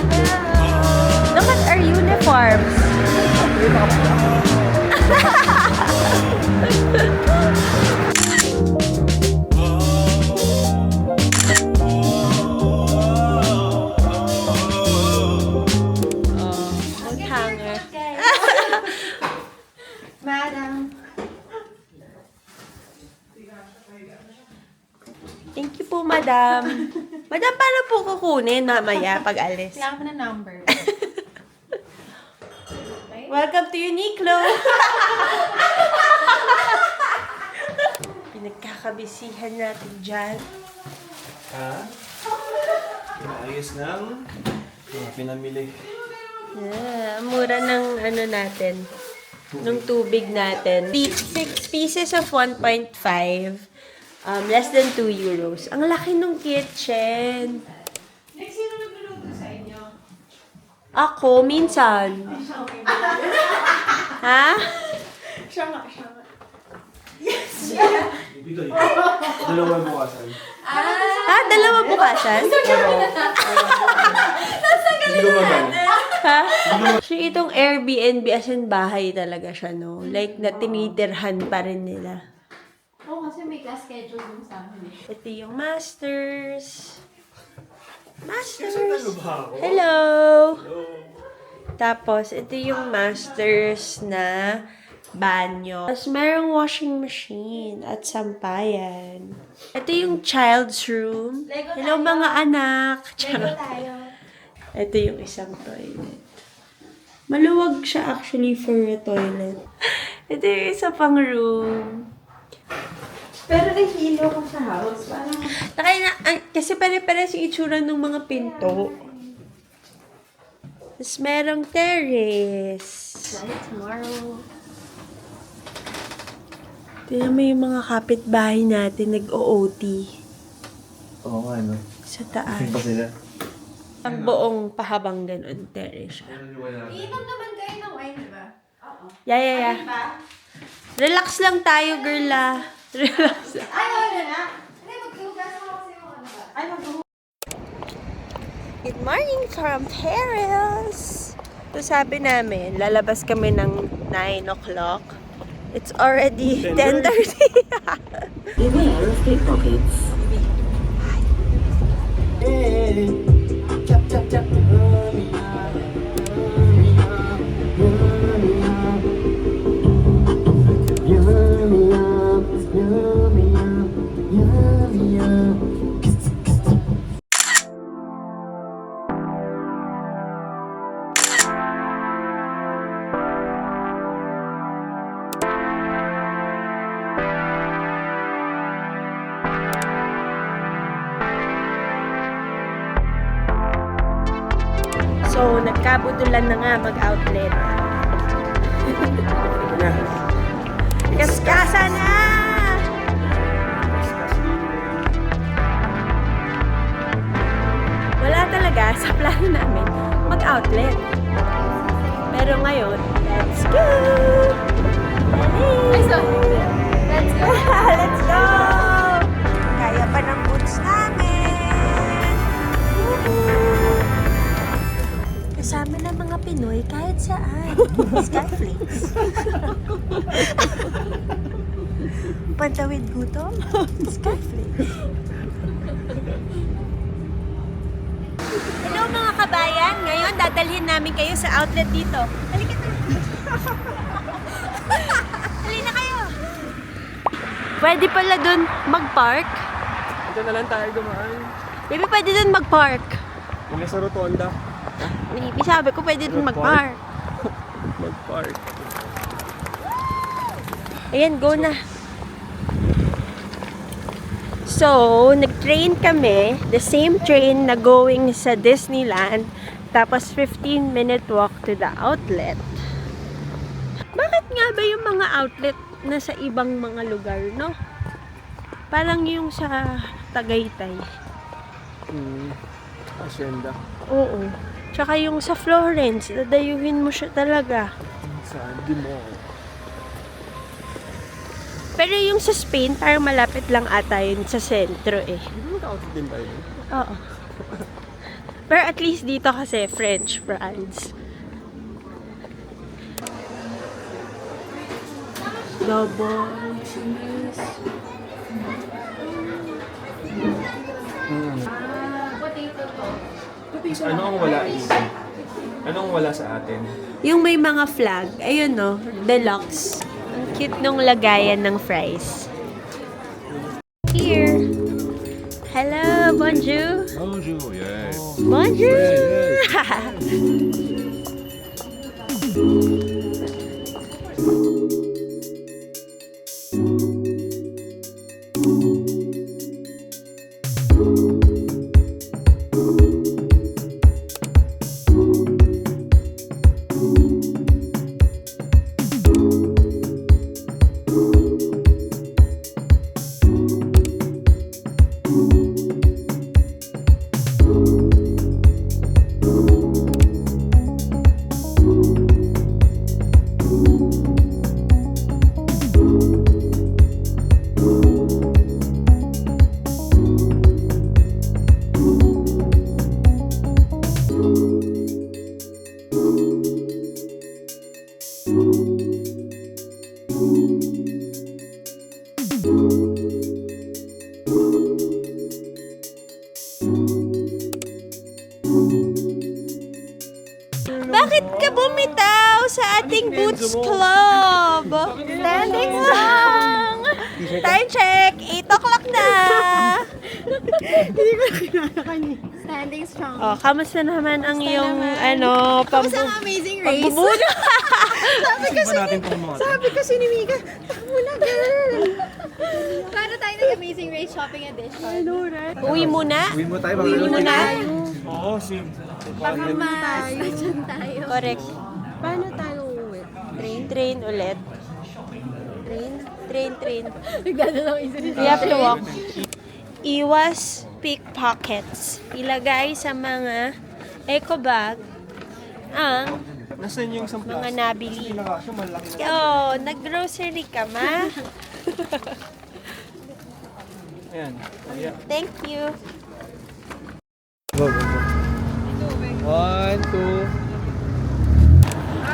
Look at our uniforms. Madam. Thank you po, madam. Madam, paano po kukunin mamaya pag alis? Kailangan mo na number. Welcome to Uniqlo! Pinagkakabisihan natin dyan. Ha? Ayos ng mga pinamili. Yeah, mura ng ano natin. Ng tubig natin. 6 pieces of 1.5. Less than 2 euros. Ang laki ng kitchen. Next, sino nagluluto sa inyo? Ako, minsan. Ha? Siya nga, siya nga. Ito. Dalawa bukasan. Ha? Dalawa bukasan? Hindi ko magana. Ha? Actually, itong Airbnb as in bahay talaga siya, no? Like, na tinitirhan pa rin nila. Oo, kasi may ka-schedule dun sa amin eh. Ito yung masters. Masters! ba ako? Hello! Tapos, ito yung masters na banyo. Tapos, merong washing machine at sampayan. Ito yung child's room. Hello, mga anak! Charot. Ito yung isang toilet. Maluwag siya actually for a toilet. Ito yung isa pang room. Pero nahihilo ko sa house. Parang... Kasi pare-pares yung itsura ng mga pinto. Tapos merong terrace. tomorrow. Tingnan mo yung mga kapitbahay natin nag-OOT Oo nga, no? sa taas. Pa sila. Ang buong pahabang ganun, terrace siya. Iinom naman kayo ng wine, di ba? Oo. Yeah. Diba? Relax lang tayo, girl ah. Relax lang. Ay, wala na. Hindi, maghugas mo kasi yung ano ba? Ay, maghugas. Good morning from Paris! So sabi namin, lalabas kami ng 9 o'clock. It's already 10:30. Beware of pickpockets. Chap, chap, chap. So, nagkabutulan na nga mag-outlet. Kaskasa na! Wala talaga sa plano namin mag-outlet. Pero ngayon, let's go! Ay, so, let's go. Let's go! Kaya pa ng boots namin! Woohoo! Kasama ng mga Pinoy kahit saan. Skyflakes. Pantawid gutom? Skyflakes. Hello mga kabayan! Ngayon dadalhin namin kayo sa outlet dito. Halika na! Halina kayo! Pwede pala dun mag-park. Ito na lang tayo dumaan. Baby, pwede dun mag-park. Yung sa rotonda. Baby, sabi ko pwede dun mag-park. Mag-park. Ayan, go na. So, nag-train kami. The same train na going sa Disneyland. Tapos 15-minute walk to the outlet. Bakit nga ba yung mga outlet na sa ibang mga lugar, no? Parang yung sa Tagaytay. Asyenda. Oo. Tsaka yung sa Florence, dadayuhin mo siya talaga. Saan? Di mo. Pero yung sa Spain, parang malapit lang ata yun sa sentro eh. Di ba mag-outfit din tayo? Oo. Pero at least dito kasi French fries. Double cheese. Ano ang wala, Easy? Anong wala sa atin? Yung may mga flag, ayun no, deluxe. Ang cute nung lagayan ng fries. Here. Hello, bonjour. Bonjour, yes. Bonjour. Bakit ka bumitaw sa ating Boots Club? Standing lang! Time check! 8 o'clock na! Hindi ko kinakanya. Standing strong. Oh, kamusta naman ang iyong, Kamusta ang amazing race? pagbubuno? Sabi ko si Mika, takbo na girl! Para tayo nag-amazing race shopping edition. Uwi muna? Uwi mo tayo, Uwi muna? Oo, si... Nandiyan tayo. Correct. Paano tayo uuwi? Train ulit. Train. Nagdadalaw isa ni We have to walk. Iwas pickpockets. Ilagay sa mga eco bag ang Nasaan yung isang mga plastic? nabili. Pinakasya, malaki na. Oh, nag-grocery ka ma? Ayan. Yeah. Thank you. Go. 1, 2.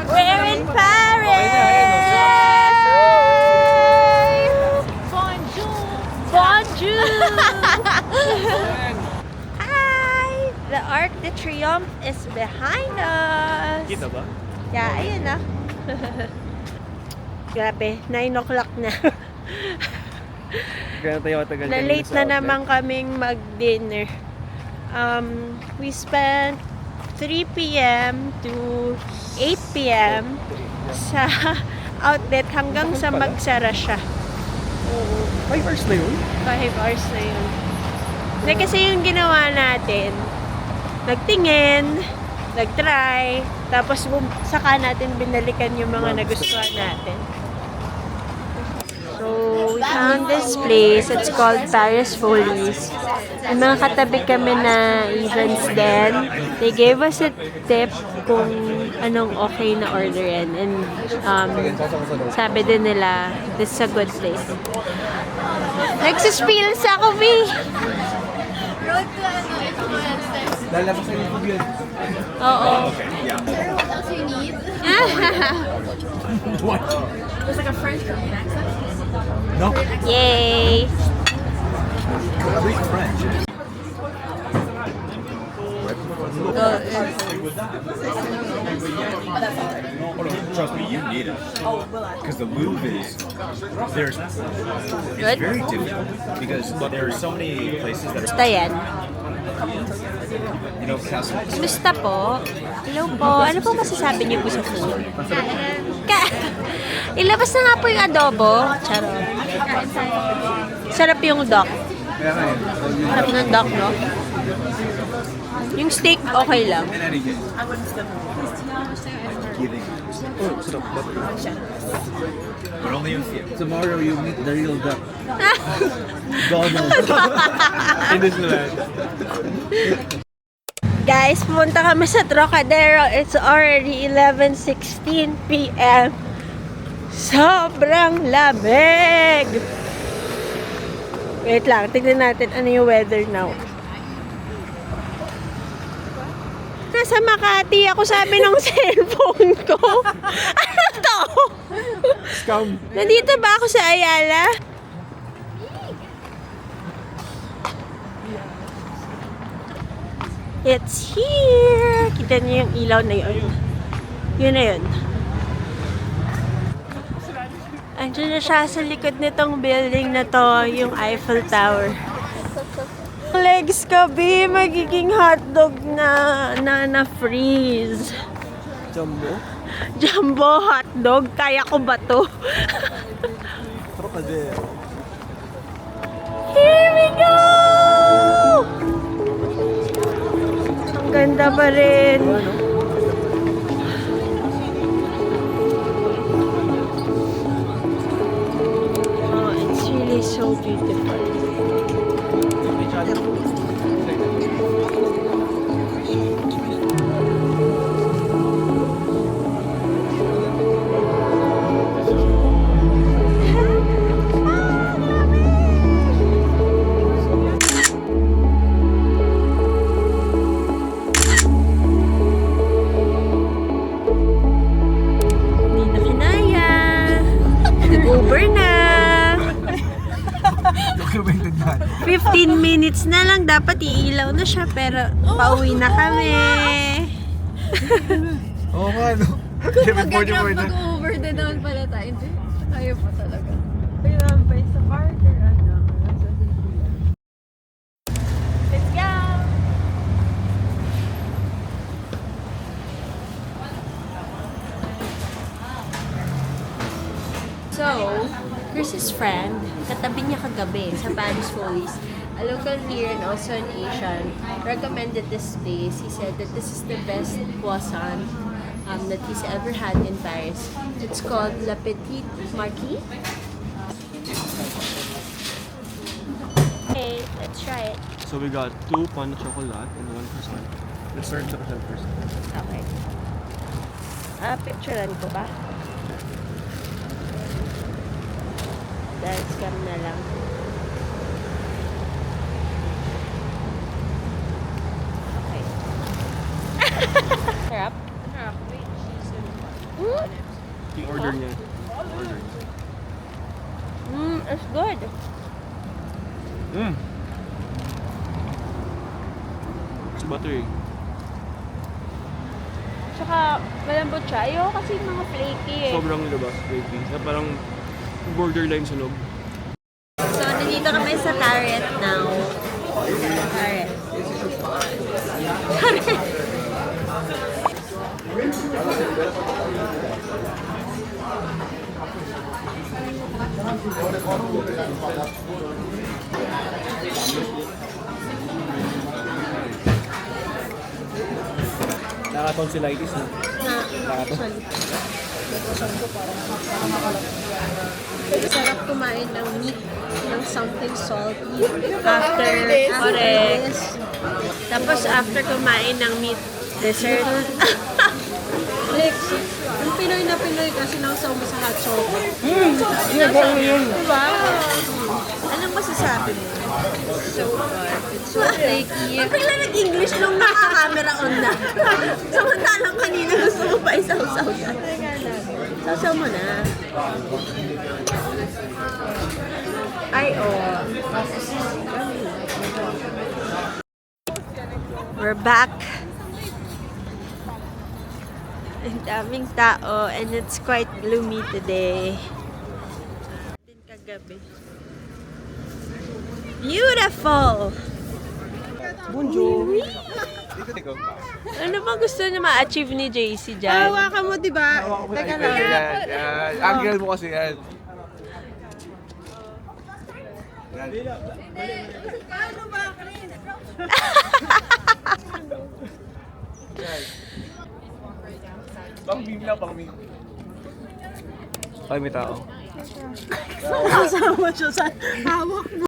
We're in Paris! Ayun, Bonjour! Bonjour! Hi! The Arc de Triomphe is behind us. Kita ba? Yeah, ayun na. Grabe, 9 o'clock na. Kaya tayo matagal Na-late na naman kaming mag-dinner. We spent 3 p.m. to 8 p.m. sa outlet hanggang sa magsara siya. 5 hours na yun? 5 hours na yun. Hindi kasi yung ginawa natin, nagtingin, nag-try, tapos saka natin binalikan yung mga nagustuhan natin. So, we found this place. It's called Paris Folies. May mga katabi kami na Asians din. They gave us a tip kung anong okay na orderin. And sabi din nila, this is a good place. Nagsispill sa ako, B! Road to influencers. Lalabas na yung yun. Oo. Sir, what else you need? What? There's like a French Korean accent. No. Yay! Complete French. Trust me, you need it. Because the move is there's it's Good? very difficult because there are so many places that Basta yan. are Castle. Kumusta po? Hello po. Ano po masasabi niyo po sa food? Ilabas na nga po yung adobo. Charot. Sarap yung duck. Sarap ng duck, no? Yung steak, okay lang. In any case. Giving. But only a few. Tomorrow you meet the real duck. Donald. In this land. Guys, pumunta kami sa Trocadero. It's already 11:16 p.m. Sobrang lamig! Wait lang, tignan natin ano yung weather now. nasa Makati ako, sabi ng cellphone ko. Ano to? Scam. Nandito ba ako sa Ayala? It's here! Kita niyo yung ilaw na yun. Yun na yun. Andiyan na siya sa likod nitong building na to, yung Eiffel Tower. Legs ka, B, magiging hotdog na freeze. Jumbo? Jumbo hotdog, kaya ko ba to? Trocadero. Here we go! Ang ganda pa rin. Oh, it's really so beautiful. Hindi na kinaya. Nag-Uber na. 15 minutes na lang. Dapat iilaw na siya. Pero pauwi na kami. Oo nga, no? Kung mag-grab mag-over din naman pala tayo. Hindi. Ayaw pa talaga. Kailangan pa sa park or ano. Let's go! So, Chris's friend, katabi niya kagabi sa Paris Follies. A local here and also an Asian recommended this place. He said that this is the best croissant that he's ever had in Paris. It's called La Petite Marquise. Okay, let's try it. So we got 2 pan na chocolate and 1 croissant. Let's start the croissant first. Okay. Picturean ko ba? Dahil scam na lang. Okay. Sarap? Sarap. Yung order niya. Order. It's good. It's buttery. Tsaka malambot siya. Ayoko kasi mga flaky eh. Sobrang labas, flaky. Na parang borderline sunog. So, nandito kami sa Target now. Target. Target. Naka-tonsillitis na. Sarap kumain ng meat, ng something salty. After, correct. Tapos after kumain ng meat, dessert. Lex, ang Pinoy na Pinoy kasi nausaw mo sa hot chocolate. Diba? Anong masasabi mo? So good. It's so flaky. Ba't bigla nag-English nung naka-camera on na? Samantalang kanina gusto mo pa isaw-saw na. Saw mo na. Ay, oh. We're back. Ang daming tao and it's quite gloomy today. Din kagabi. Beautiful! Bonjour! Ano ba gusto niya ma-achieve ni JC dyan? Hawakan mo, diba? Teka lang. Yan. Angle mo kasi yan. Pang-meme lang, pang-meme. Ay, may tao. Kasama siya sa hawak mo.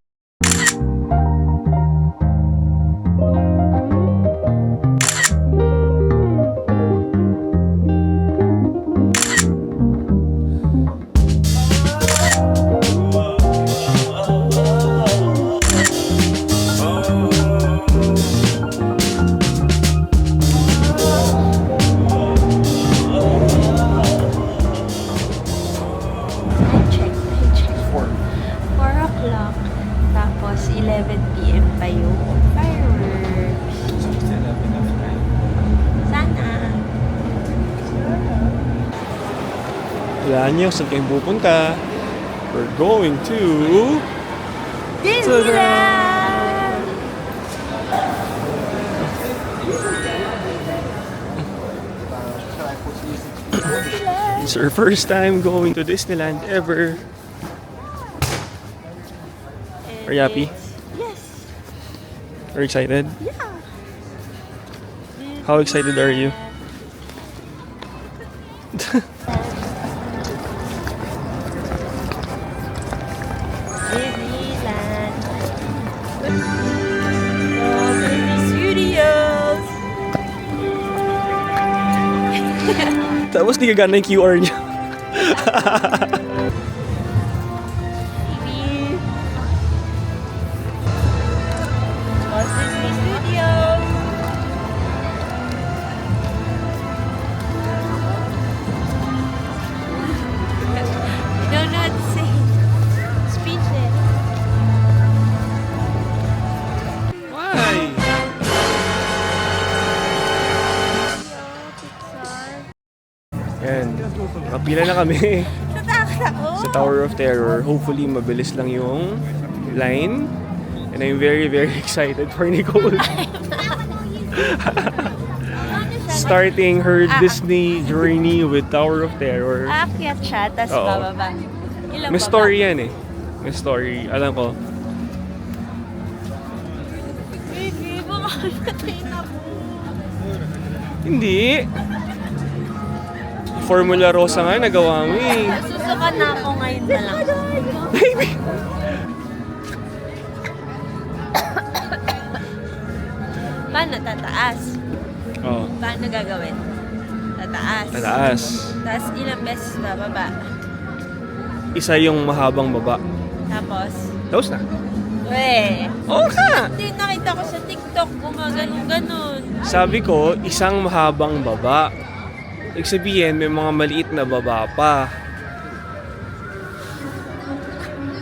Wala niyo, saan kayong pupunta? We're going to... Disneyland! It's our first time going to Disneyland ever. Are you happy? Yes. Are you excited? Yeah. How excited are you? Disneyland. Walt Disney Studios. Tapos di gagana yung QR niya. TV. Walt Disney Studios. I don't know what to say. Speechless. Why? Yan. Kapila na kami Natakot ako. sa Tower of Terror. Hopefully, mabilis lang yung line. And I'm very, very excited for Nicole. Starting her Disney journey with Tower of Terror. Aakyat siya, tas Oo. bababa. Ilang May baba? story yan eh. May story. Alam ko. Baby, baka natin ako. Hindi. Formula Rosa nga nagawa mo eh. Susuka na ako ngayon na lang. Baby! Paano tataas? Oh, Paano gagawin? Tataas. tataas. Tapos ilang beses bababa. Isa yung mahabang baba. Tapos, Tapos na. weh. Oo nga! Hindi, nakita ko sa TikTok, gumaganon-ganon. Sabi ko, isang mahabang baba. Ibig sabihin, may mga maliit na baba pa.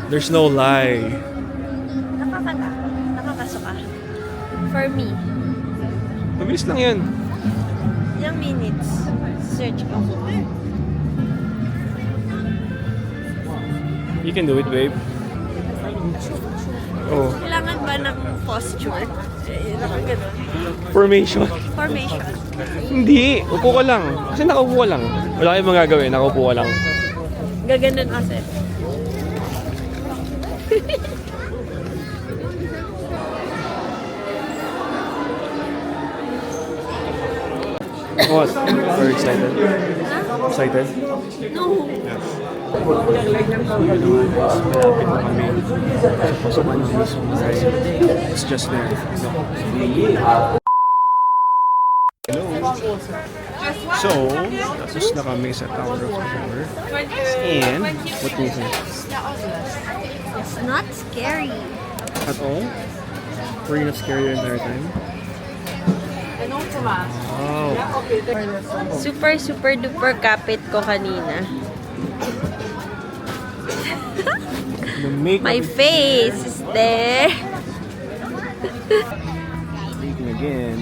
There's no lie. Nakakatakot. Nakakasuka. For me, Mabilis lang yan. ilang minutes, search ko. You can do it, babe. Oh, Kailangan ba ng posture? Nakaganon. formation. Formation. Hindi, upo ka lang. Kasi nakaupo ka lang. Wala kayong magagawin, nakaupo ka lang. Gaganon kasi. What? Are you excited? Excited? No. Malapit na kami. Pasukan ng mismo. It's just there. So, tapos na kami sa Tower of Terror. And, what do you think? It's not scary. At all? Were you not scared the entire time? Wow. Super, super duper kapit ko kanina. The makeup My is face is there. speaking again.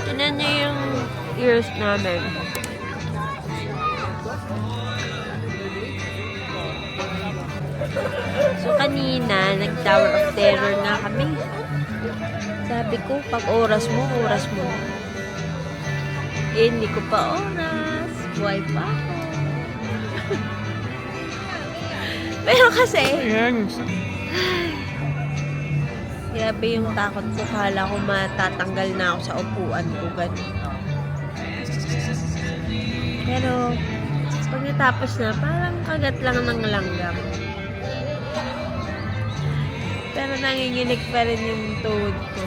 Tinan niyo yung ears namin. So kanina, nag-Tower of Terror na kami. Sabi ko, pag oras mo. Eh, hindi ko pa oras. Buhay pa ako. Pero kasi, Ayan. grabe yung takot ko. Kala ko matatanggal na ako sa upuan ko. Ganun. Pero, pag natapos na, parang kagat lang ng langgam. Pero nanginginig pa rin yung tuhod ko.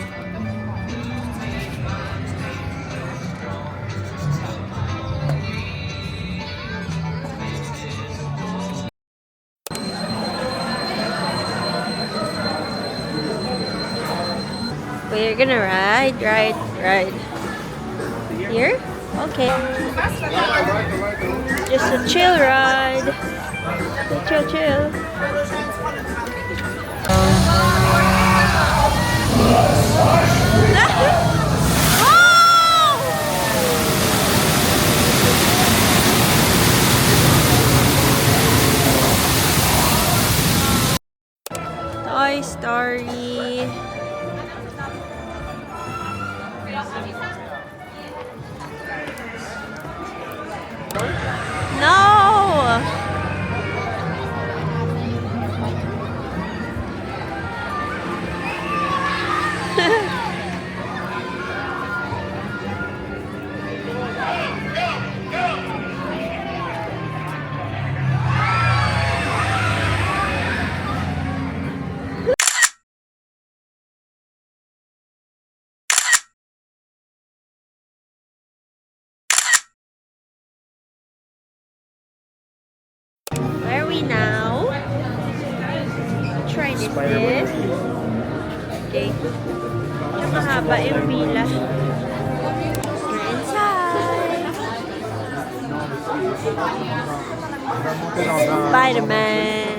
We're gonna ride. Here? Okay. Just a chill ride. Chill. No! Where are we now? Try this. Okay. Medyo mahaba yung pila. We're inside. Spider-Man.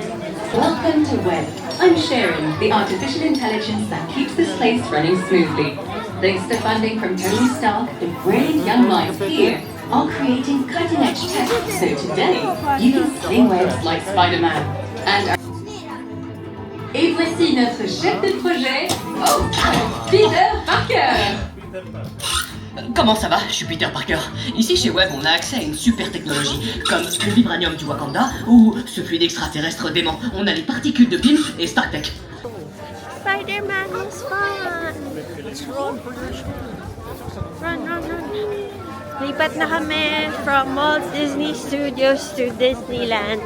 Welcome to Web. I'm Sharon, the artificial intelligence that keeps this place running smoothly. Thanks to funding from Tony Stark, the brilliant young minds here are creating cutting-edge tech. So today, you can sling webs like Spider-Man. Et voici notre chef de projet, Peter Parker. Comment ça va? Je suis Peter Parker. Ici chez Web, on a accès à une super technologie, comme le vibranium du Wakanda ou ce fluide extraterrestre dément. On a les particules de Pym et StarTech. Spider-Man was fun. Run, run, run. Lipat na kami from Walt Disney Studios to Disneyland.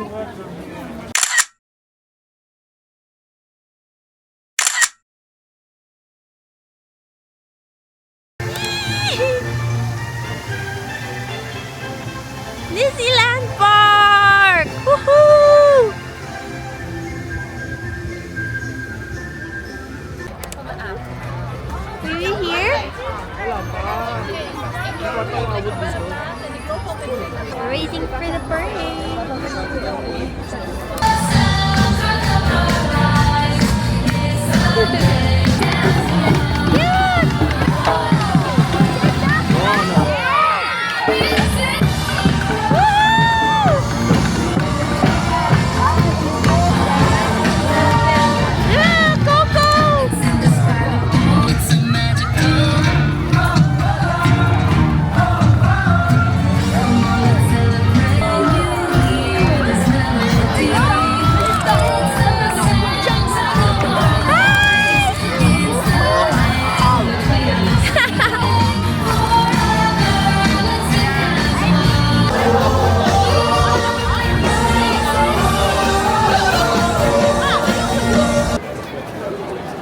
Disneyland Park! Woohoo! Are we here? We're waiting for the parade.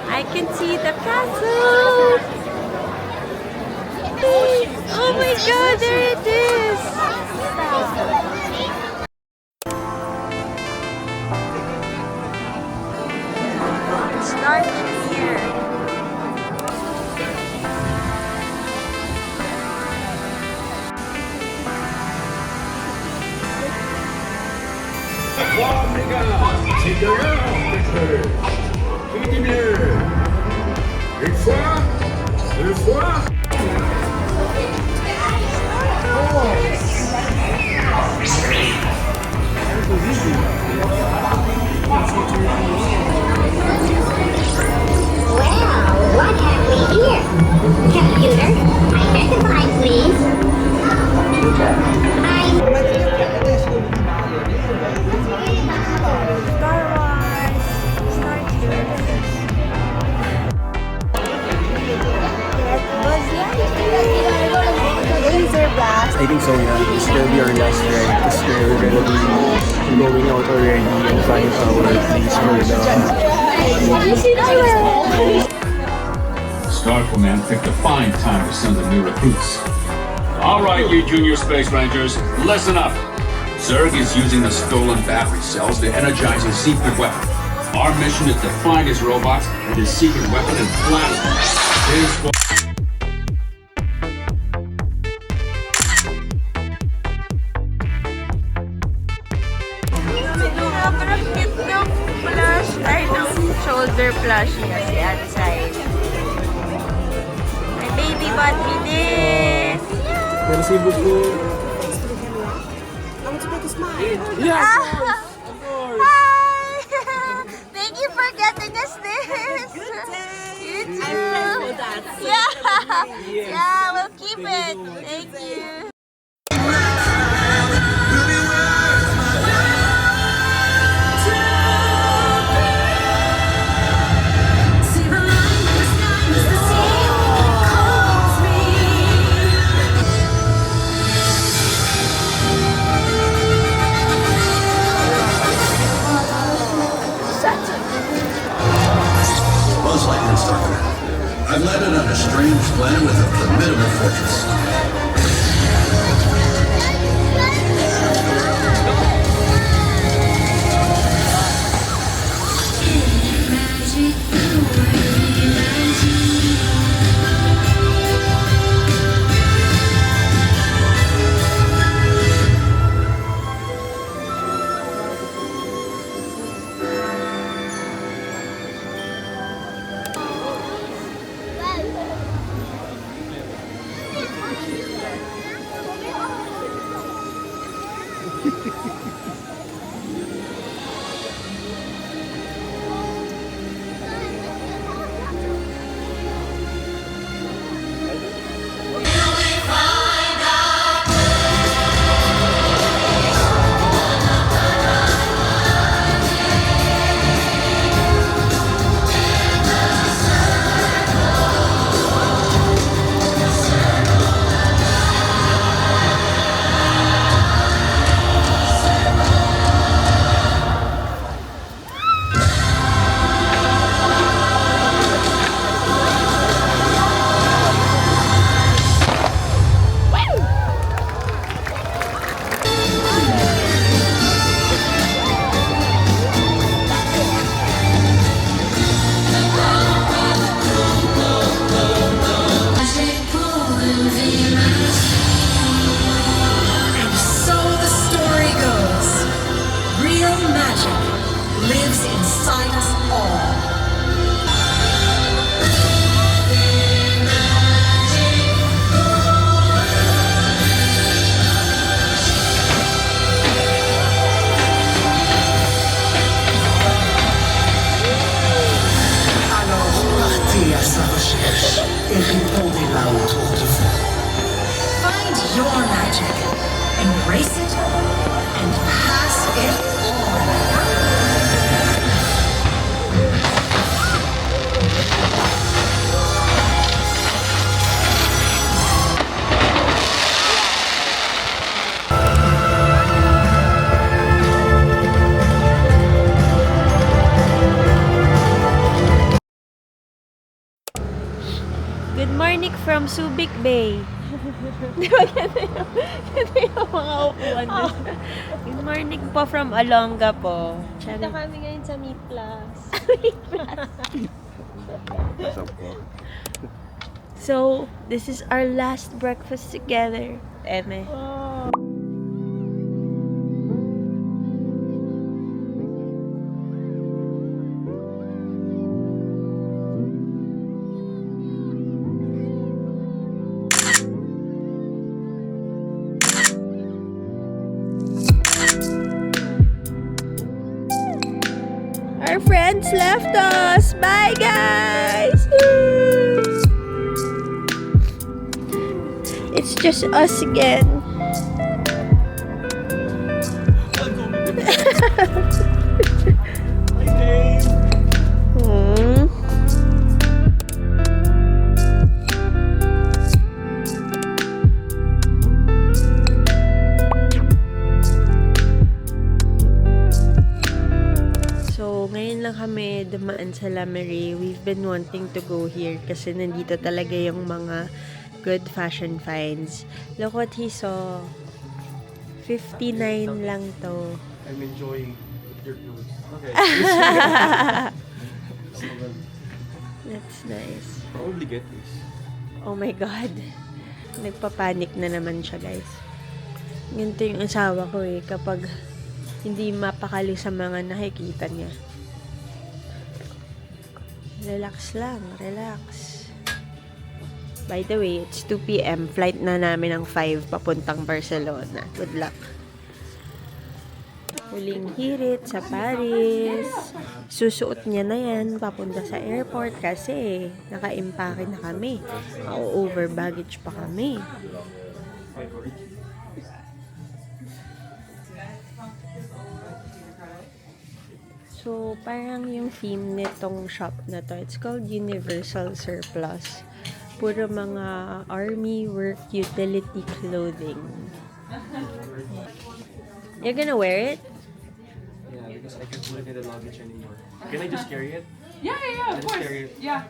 I can see the castle. Oh my god, there it is. It starts here. What have we here? Computer, identify please. Star Wars. Star Tours. Laser blast. I think so, yeah. This will be our last ride. This year we're gonna be going out already and find our place for the... Star Command picked a fine time to send the new recruits. All right, you junior space rangers, listen up. Zurg is using the stolen battery cells to energize his secret weapon. Our mission is to find his robots and his secret weapon and blast them. His Sobrang cute ng plush, ay ng shoulder plushie kasi outside. My baby bought me this. Merci beaucoup. Hi! Thank you for getting us this. You too. Yeah. Yeah, we'll keep it. Thank you. Buzz Lightyear Starfighter. I've landed on a strange planet with a formidable fortress. Find your magic, embrace it, and pass it on. Good morning from Subic Bay. Di ba ganito yung mga upuan doon? Good morning po from Olonga po. Dito kami ngayon sa Meat Plus. So, this is our last breakfast together. Eme. Our friends left us. Bye, guys. It's just us again. Hmm. So, ngayon lang kami dumaan sa Lamery. We've been wanting to go here kasi nandito talaga yung mga good fashion finds. Look what he saw. 59 lang to. I'm enjoying your clothes. Okay. That's nice. Probably get this. Oh my God. Nagpapanik na naman siya, guys. Ganito yung asawa ko eh. Kapag hindi mapakali sa mga nakikita niya. Relax lang. Relax. By the way, it's 2 p.m. Flight na namin ng 5 papuntang Barcelona. Good luck. huling hirit sa Paris. Susuot niya na yan papunta sa airport kasi naka-impake na kami. Over baggage pa kami. So, parang yung theme nitong shop na to, it's called Universal Surplus. Puro mga army work utility clothing. You're gonna wear it? Yeah, because I can't put it in the luggage anymore. Can I just carry it? Yeah, of course. Carry it. Yeah.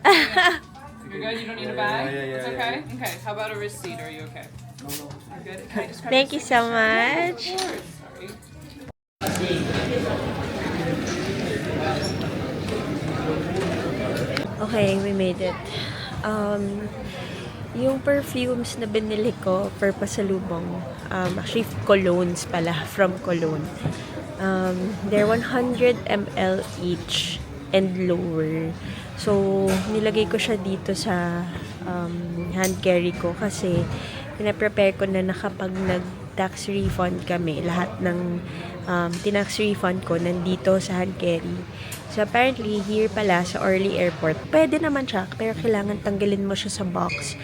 You're good? You don't need a bag? Yeah, It's okay? Okay. How about a receipt? Are you okay? You're good? Can I just grab Thank you receipt? so much. Of course. Sorry. Okay, we made it. Yung perfumes na binili ko for pasalubong, actually colognes pala, from Cologne. They're 100 ml each and lower. So, nilagay ko siya dito sa hand carry ko kasi pinaprepare ko na kapag nag-tax refund kami, lahat ng tinax refund ko nandito sa hand carry. So, apparently, here pala sa Orly Airport, pwede naman siya, pero kailangan tanggalin mo siya sa box.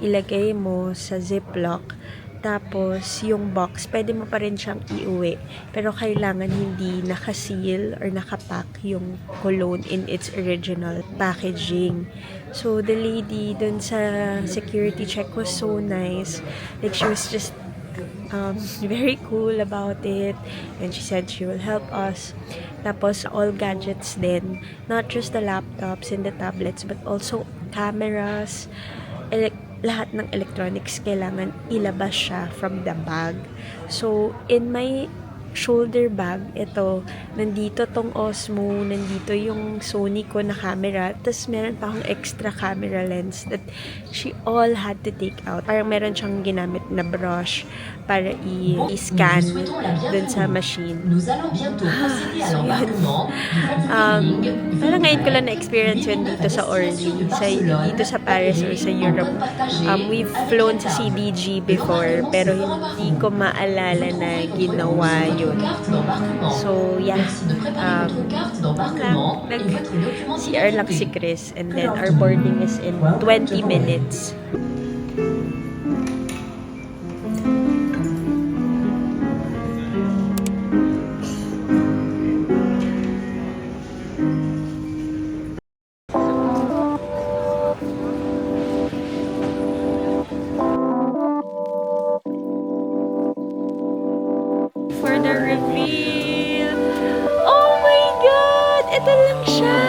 Ilagay mo sa ziplock. Tapos, yung box, pwede mo pa rin siyang iuwi. Pero kailangan hindi nakaseal or nakapack yung cologne in its original packaging. So, the lady dun sa security check was so nice. Like, she was just very cool about it, and she said she will help us. Tapos all gadgets din, not just the laptops and the tablets, but also cameras, lahat ng electronics kailangan ilabas siya from the bag. So in my shoulder bag, ito, nandito tong Osmo, nandito yung Sony ko na camera, tapos meron pa akong extra camera lens that she all had to take out. Parang meron siyang ginamit na brush para i-scan dun sa machine. So yun. Parang ngayon ko lang na-experience yun dito sa Orly, dito sa Paris or sa Europe. We've flown sa CDG before, pero hindi ko maalala na ginawa yun. So, yeah. Nag-CR lang si Chris, and then our boarding is in 20 minutes. For the reveal. Oh my God! Ito lang siya!